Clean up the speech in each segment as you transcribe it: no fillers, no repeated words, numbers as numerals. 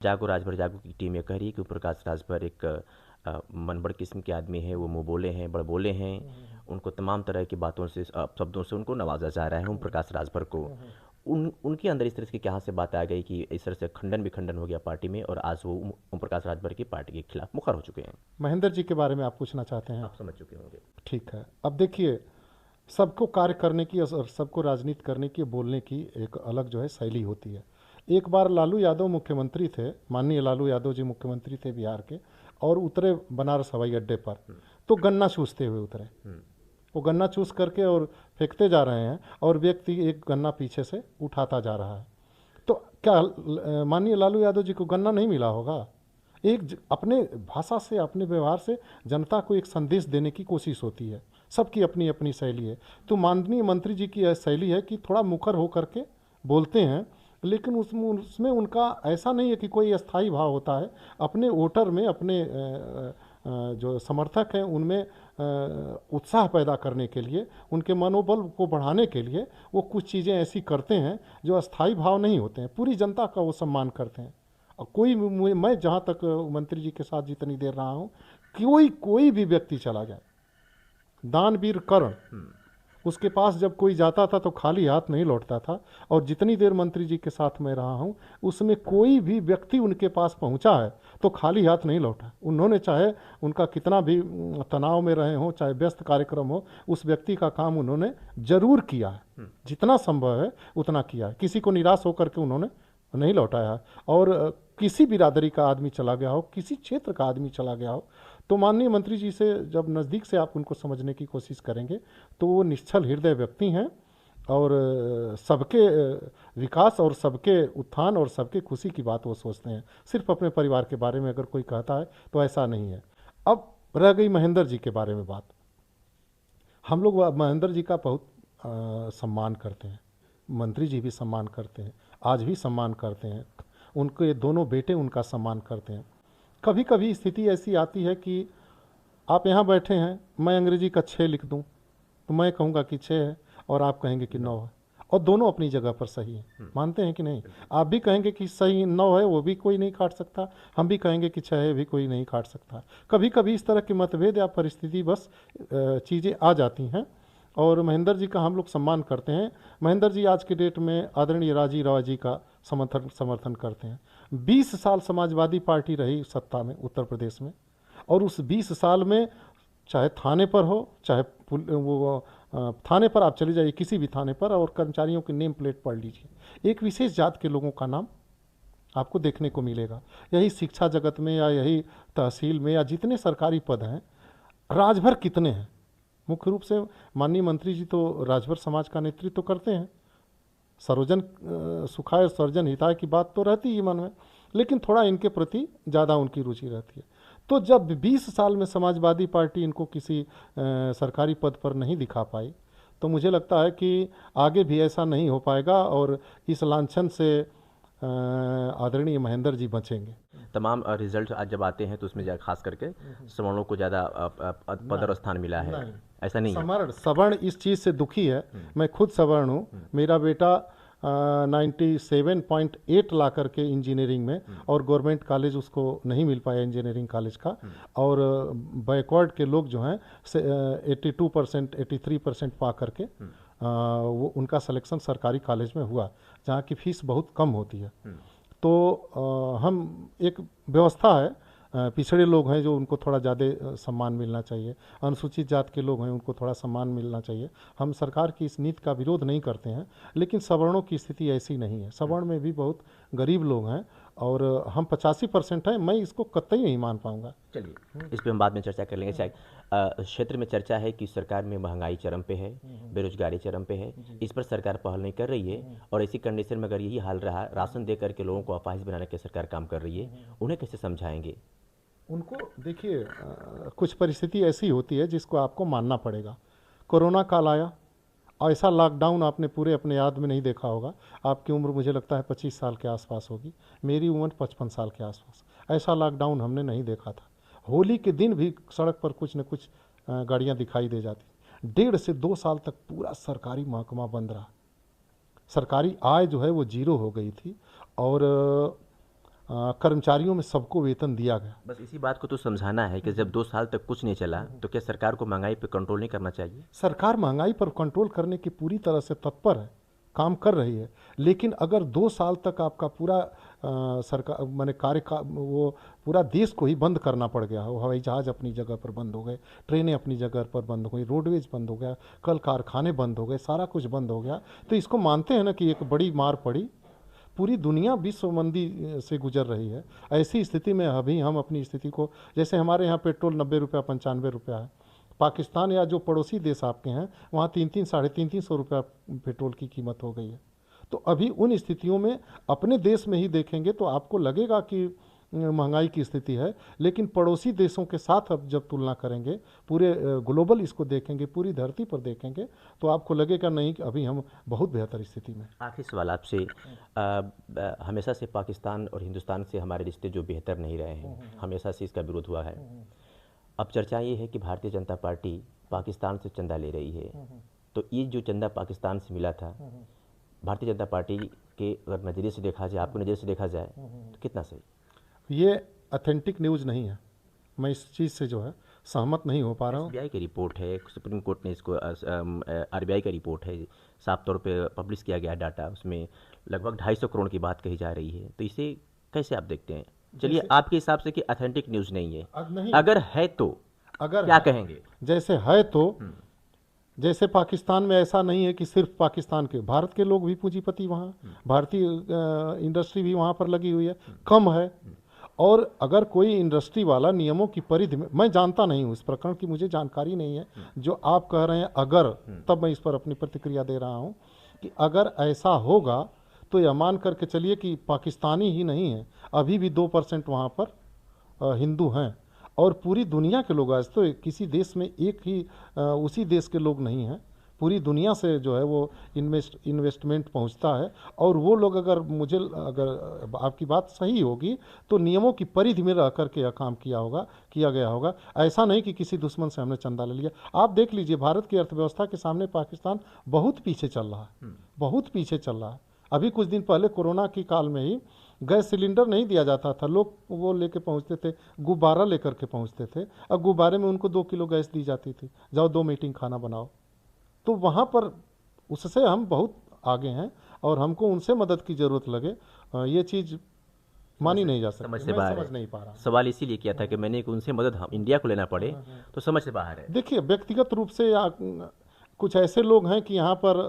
जागो राजभर जागो की टीम ये कह रही है कि प्रकाश राजभर एक मनबड़ किस्म के आदमी हैं, वो मुँह बोले हैं, बड़बोले हैं। उनको तमाम तरह की बातों से शब्दों से उनको नवाजा जा रहा है ओम प्रकाश राजभर को। उनके अंदर इस तरह की कहाँ से बात आ गई कि इस तरह से खंडन विखंडन हो गया पार्टी में, और आज वो ओम प्रकाश राजभर की पार्टी के खिलाफ मुखर हो चुके हैं। महेंद्र जी के बारे में आप पूछना चाहते हैं? आप समझ चुके होंगे। ठीक है। अब देखिए, सबको कार्य करने की और सबको राजनीति करने की, बोलने की एक अलग जो है शैली होती है। एक बार लालू यादव मुख्यमंत्री थे, माननीय लालू यादव जी मुख्यमंत्री थे बिहार के, और उतरे बनारस हवाई अड्डे पर, तो गन्ना चूसते हुए उतरे। वो गन्ना चूस करके और फेंकते जा रहे हैं, और व्यक्ति एक गन्ना पीछे से उठाता जा रहा है। तो क्या माननीय लालू यादव जी को गन्ना नहीं मिला होगा? अपने भाषा से, अपने व्यवहार से जनता को एक संदेश देने की कोशिश होती है। सबकी अपनी अपनी शैली है। तो माननीय मंत्री जी की यह शैली है कि थोड़ा मुखर होकर के बोलते हैं, लेकिन उसमें उनका ऐसा नहीं है कि कोई अस्थाई भाव होता है। अपने वोटर में, अपने जो समर्थक हैं उनमें उत्साह पैदा करने के लिए, उनके मनोबल को बढ़ाने के लिए वो कुछ चीज़ें ऐसी करते हैं जो अस्थाई भाव नहीं होते हैं। पूरी जनता का वो सम्मान करते हैं। और मैं जहाँ तक मंत्री जी के साथ जितनी देर रहा हूँ, कोई भी व्यक्ति चला जाए, दानवीर कर्ण, उसके पास जब कोई जाता था तो खाली हाथ नहीं लौटता था। और जितनी देर मंत्री जी के साथ मैं रहा हूँ, उसमें कोई भी व्यक्ति उनके पास पहुँचा है तो खाली हाथ नहीं लौटा। उन्होंने, चाहे उनका कितना भी तनाव में रहे हों, चाहे व्यस्त कार्यक्रम हो, उस व्यक्ति का काम उन्होंने जरूर किया है। जितना संभव है उतना किया है। किसी को निराश होकर के उन्होंने नहीं लौटाया। और किसी बिरादरी का आदमी चला गया हो, किसी क्षेत्र का आदमी चला गया हो, तो माननीय मंत्री जी से जब नज़दीक से आप उनको समझने की कोशिश करेंगे तो वो निश्चल हृदय व्यक्ति हैं, और सबके विकास और सबके उत्थान और सबके खुशी की बात वो सोचते हैं। सिर्फ अपने परिवार के बारे में अगर कोई कहता है तो ऐसा नहीं है। अब रह गई महेंद्र जी के बारे में बात। हम लोग महेंद्र जी का बहुत सम्मान करते हैं, मंत्री जी भी सम्मान करते हैं, आज भी सम्मान करते हैं। उनके दोनों बेटे उनका सम्मान करते हैं। कभी कभी स्थिति ऐसी आती है कि आप यहाँ बैठे हैं, मैं अंग्रेजी का 6 लिख दूँ तो मैं कहूँगा कि 6 है, और आप कहेंगे कि 9 है, और दोनों अपनी जगह पर सही है। मानते हैं कि नहीं? आप भी कहेंगे कि सही 9 है, वो भी कोई नहीं काट सकता। हम भी कहेंगे कि 6 है, भी कोई नहीं काट सकता। कभी कभी इस तरह के मतभेद या परिस्थिति बस चीज़ें आ जाती हैं, और महेंद्र जी का हम लोग सम्मान करते हैं। महेंद्र जी आज के डेट में आदरणीय राजीव राव जी का समर्थन करते हैं। 20 साल समाजवादी पार्टी रही सत्ता में उत्तर प्रदेश में, और उस 20 साल में चाहे थाने पर हो, चाहे थाने पर आप चले जाइए, किसी भी थाने पर, और कर्मचारियों की नेम प्लेट पढ़ लीजिए, एक विशेष जात के लोगों का नाम आपको देखने को मिलेगा। यही शिक्षा जगत में, या यही तहसील में, या जितने सरकारी पद हैं, राजभर कितने हैं। मुख्य रूप से माननीय मंत्री जी तो राजभर समाज का नेतृत्व तो करते हैं। सर्वजन सुखाय सर्वजन हिताय की बात तो रहती ही मन में, लेकिन थोड़ा इनके प्रति ज़्यादा उनकी रुचि रहती है। तो जब 20 साल में समाजवादी पार्टी इनको किसी सरकारी पद पर नहीं दिखा पाई, तो मुझे लगता है कि आगे भी ऐसा नहीं हो पाएगा, और इस लांछन से आदरणीय महेंद्र जी बचेंगे। तमाम रिजल्ट आज जब आते हैं तो उसमें खास करके सवर्णों को ज़्यादा पद और स्थान मिला है, ऐसा नहीं है। सवर्ण इस चीज़ से दुखी है। मैं खुद सवर्ण हूँ। मेरा बेटा 97.8 ला करके इंजीनियरिंग में, और गवर्नमेंट कॉलेज उसको नहीं मिल पाया इंजीनियरिंग कॉलेज का। और बैकवर्ड के लोग जो हैं 82%, 83% पा करके वो उनका सिलेक्शन सरकारी कॉलेज में हुआ, जहाँ की फीस बहुत कम होती है। तो हम एक व्यवस्था है, पिछड़े लोग हैं जो उनको थोड़ा ज़्यादा सम्मान मिलना चाहिए, अनुसूचित जात के लोग हैं उनको थोड़ा सम्मान मिलना चाहिए। हम सरकार की इस नीति का विरोध नहीं करते हैं, लेकिन सवर्णों की स्थिति ऐसी नहीं है। सवर्ण में भी बहुत गरीब लोग हैं, और हम 85% हैं। मैं इसको कतई नहीं मान पाऊंगा। चलिए, इस पर हम बाद में चर्चा कर लेंगे। शायद क्षेत्र में चर्चा है कि सरकार में महंगाई चरम पे है, बेरोजगारी चरम पे है, इस पर सरकार पहल नहीं कर रही है, और ऐसी कंडीशन में अगर यही हाल रहा, राशन दे करके लोगों को अपाहिज बनाने की सरकार काम कर रही है, उन्हें कैसे समझाएंगे? उनको देखिए, कुछ परिस्थिति ऐसी होती है जिसको आपको मानना पड़ेगा। कोरोना काल आया, ऐसा लॉकडाउन आपने पूरे अपने याद में नहीं देखा होगा। आपकी उम्र मुझे लगता है 25 साल के आसपास होगी, मेरी उम्र 55 साल के आसपास। ऐसा लॉकडाउन हमने नहीं देखा था। होली के दिन भी सड़क पर कुछ न कुछ गाड़ियाँ दिखाई दे जाती। 1.5 से 2 साल तक पूरा सरकारी महकमा बंद रहा। सरकारी आय जो है वो जीरो हो गई थी, और कर्मचारियों में सबको वेतन दिया गया। बस इसी बात को तो समझाना है कि जब 2 साल तक कुछ नहीं चला तो क्या सरकार को महंगाई पे कंट्रोल नहीं करना चाहिए? सरकार महंगाई पर कंट्रोल करने की पूरी तरह से तत्पर है, काम कर रही है, लेकिन अगर 2 साल तक आपका पूरा सरकार माने कार्य का वो पूरा देश को ही बंद करना पड़ गया हो, हवाई जहाज़ अपनी जगह पर बंद हो गए, ट्रेनें अपनी जगह पर बंद हो गई, रोडवेज बंद हो गया, कल कारखाने बंद हो गए, सारा कुछ बंद हो गया, तो इसको मानते हैं ना कि एक बड़ी मार पड़ी। पूरी दुनिया विश्व मंदी से गुजर रही है। ऐसी स्थिति में अभी हम अपनी स्थिति को, जैसे हमारे यहाँ पेट्रोल 90 रुपया 95 रुपया है, पाकिस्तान या जो पड़ोसी देश आपके हैं वहाँ 3-3 साढ़े 300 रुपया पेट्रोल की कीमत हो गई है। तो अभी उन स्थितियों में अपने देश में ही देखेंगे तो आपको लगेगा कि महंगाई की स्थिति है, लेकिन पड़ोसी देशों के साथ अब जब तुलना करेंगे, पूरे ग्लोबल इसको देखेंगे, पूरी धरती पर देखेंगे, तो आपको लगेगा नहीं कि अभी हम बहुत बेहतर स्थिति में। आखिरी सवाल आपसे, हमेशा से पाकिस्तान और हिंदुस्तान से हमारे रिश्ते जो बेहतर नहीं रहे हैं, हमेशा से इसका विरोध हुआ है। अब चर्चा ये है कि भारतीय जनता पार्टी पाकिस्तान से चंदा ले रही है, तो ये जो चंदा पाकिस्तान से मिला था, भारतीय जनता पार्टी के अगर नज़रिए से देखा जाए, आपके नज़रिए से देखा जाए तो कितना सही? ये ऑथेंटिक न्यूज़ नहीं है, मैं इस चीज़ से जो है सहमत नहीं हो पा रहा हूँ। आरबीआई की रिपोर्ट है, सुप्रीम कोर्ट ने इसको, आरबीआई का रिपोर्ट है, साफ तौर पे पब्लिश किया गया डाटा, उसमें लगभग 250 करोड़ की बात कही जा रही है, तो इसे कैसे आप देखते हैं? चलिए, आपके हिसाब से कि ऑथेंटिक न्यूज़ नहीं है, नहीं, अगर है तो अगर क्या कहेंगे? जैसे है तो जैसे पाकिस्तान में ऐसा नहीं है कि सिर्फ पाकिस्तान के, भारत के लोग भी पूंजीपति वहाँ, भारतीय इंडस्ट्री भी वहाँ पर लगी हुई है, कम है। और अगर कोई इंडस्ट्री वाला नियमों की परिधि में, मैं जानता नहीं हूँ इस प्रकरण की, मुझे जानकारी नहीं है, जो आप कह रहे हैं अगर, तब मैं इस पर अपनी प्रतिक्रिया दे रहा हूँ कि अगर ऐसा होगा तो यह मान करके चलिए कि पाकिस्तानी ही नहीं है, अभी भी 2% वहाँ पर हिंदू हैं, और पूरी दुनिया के लोग, आज तो किसी देश में एक ही उसी देश के लोग नहीं हैं, पूरी दुनिया से जो है वो इन्वेस्टमेंट पहुंचता है, और वो लोग अगर आपकी बात सही होगी तो नियमों की परिधि में रह करके यह काम किया गया होगा। ऐसा नहीं कि किसी दुश्मन से हमने चंदा ले लिया। आप देख लीजिए, भारत की अर्थव्यवस्था के सामने पाकिस्तान बहुत पीछे चल रहा है, बहुत पीछे चल रहा है। अभी कुछ दिन पहले कोरोना की काल में ही गैस सिलेंडर नहीं दिया जाता था, लोग वो लेके पहुंचते थे, गुब्बारा लेकर के पहुंचते थे, और गुब्बारे में उनको 2 किलो गैस दी जाती थी, जाओ 2 मीटिंग खाना बनाओ। तो वहाँ पर उससे हम बहुत आगे हैं, और हमको उनसे मदद की ज़रूरत लगे, ये चीज़ मानी नहीं जा सकती। समझ से बाहर समझ नहीं पा रहा। सवाल इसीलिए किया था कि मैंने कि उनसे मदद हम इंडिया को लेना पड़े तो समझ से बाहर है। देखिए, व्यक्तिगत रूप से या कुछ ऐसे लोग हैं कि यहाँ पर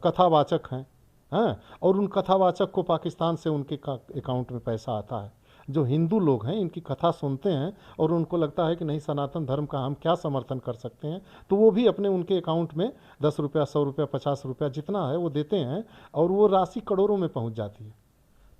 कथावाचक हैं, और उन कथावाचक को पाकिस्तान से उनके अकाउंट में पैसा आता है। जो हिंदू लोग हैं इनकी कथा सुनते हैं और उनको लगता है कि नहीं, सनातन धर्म का हम क्या समर्थन कर सकते हैं, तो वो भी अपने उनके अकाउंट में 10 रुपया 100 रुपया 50 रुपया जितना है वो देते हैं, और वो राशि करोड़ों में पहुंच जाती है।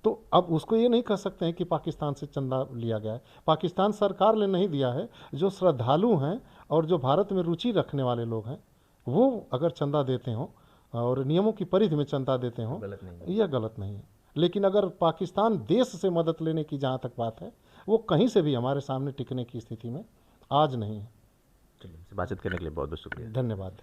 तो अब उसको ये नहीं कह सकते हैं कि पाकिस्तान से चंदा लिया गया है, पाकिस्तान सरकार ने नहीं दिया है। जो श्रद्धालु हैं और जो भारत में रुचि रखने वाले लोग हैं, वो अगर चंदा देते हों और नियमों की परिधि में चंदा देते हों, यह गलत नहीं है। लेकिन अगर पाकिस्तान देश से मदद लेने की जहाँ तक बात है, वो कहीं से भी हमारे सामने टिकने की स्थिति में आज नहीं है। चलिए, बातचीत करने के लिए बहुत बहुत शुक्रिया, धन्यवाद।